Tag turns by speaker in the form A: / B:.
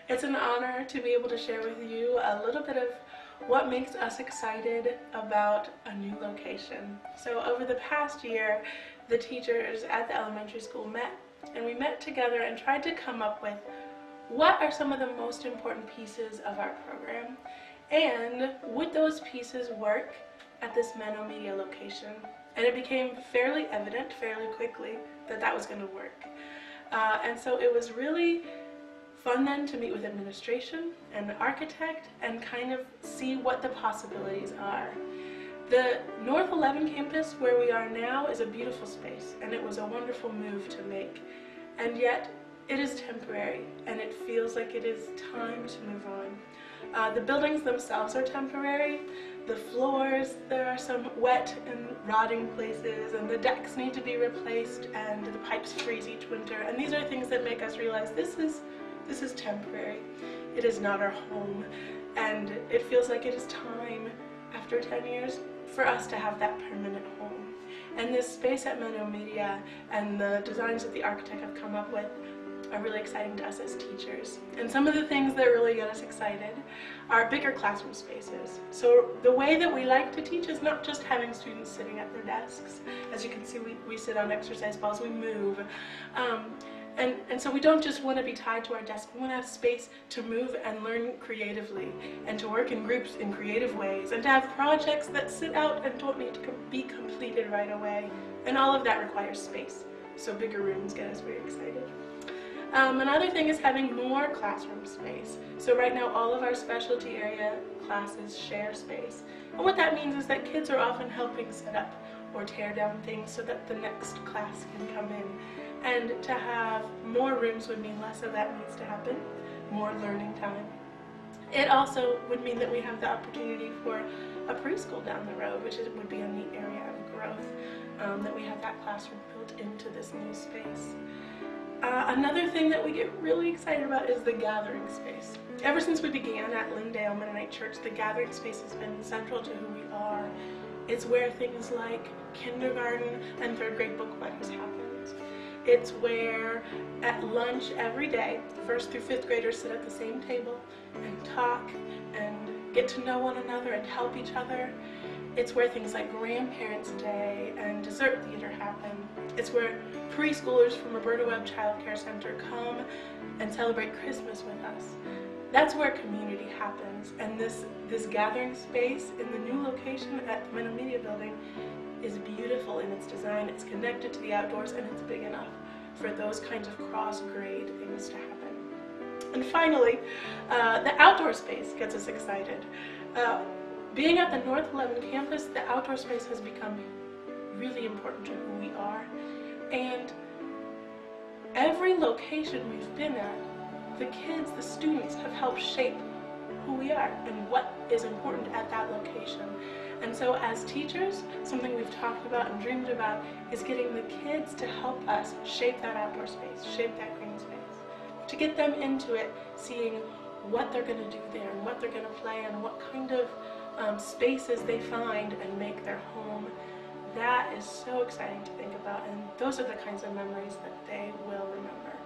A: It's an honor to be able to share with you a little bit of what makes us excited about a new location. So over the past year, the teachers at the elementary school met, and we met together and tried to come up with what are some of the most important pieces of our program, and would those pieces work at this Menno Media location? And it became fairly evident fairly quickly that that was going to work. And so it was really fun then to meet with administration and the architect and kind of see what the possibilities are. The North 11 campus where we are now is a beautiful space, and it was a wonderful move to make, and yet it is temporary and it feels like it is time to move on. The buildings themselves are temporary. The floors, there are some wet and rotting places, and the decks need to be replaced, and the pipes freeze each winter, and these are things that make us realize this is temporary. It is not our home, and it feels like it is time, after 10 years, for us to have that permanent home. And this space at Menno Media and the designs that the architect have come up with are really exciting to us as teachers. And some of the things that really get us excited are bigger classroom spaces. So the way that we like to teach is not just having students sitting at their desks. As you can see, we sit on exercise balls, we move. And so we don't just want to be tied to our desk, we want to have space to move and learn creatively, and to work in groups in creative ways, and to have projects that sit out and don't need to be completed right away. And all of that requires space. So bigger rooms get us very excited. Another thing is having more classroom space. So right now all of our specialty area classes share space. And what that means is that kids are often helping set up or tear down things so that the next class can come in. And to have more rooms would mean less of that needs to happen, more learning time. It also would mean that we have the opportunity for a preschool down the road, which would be a neat area of growth, that we have that classroom built into this new space. Another thing that we get really excited about is the gathering space. Ever since we began at Lyndale Mennonite Church, the gathering space has been central to who we are. It's where things like kindergarten and third grade book buddies happen. It's where at lunch every day, 1st through 5th graders sit at the same table and talk and get to know one another and help each other. It's where things like Grandparents' Day and Dessert Theater happen. It's where preschoolers from Roberta Webb Child Care Center come and celebrate Christmas with us. That's where community happens, and this gathering space in the new location at the Menno Media building is beautiful in its design. It's connected to the outdoors, and it's big enough for those kinds of cross-grade things to happen. And finally, the outdoor space gets us excited. Being at the North 11 campus, the outdoor space has become really important to who we are. And every location we've been at, the kids, the students have helped shape who we are and what is important at that location. And so as teachers, something we've talked about and dreamed about is getting the kids to help us shape that outdoor space, shape that green space, to get them into it, seeing what they're going to do there and what they're going to play and what kind of spaces they find and make their home. That is so exciting to think about, and those are the kinds of memories that they will remember.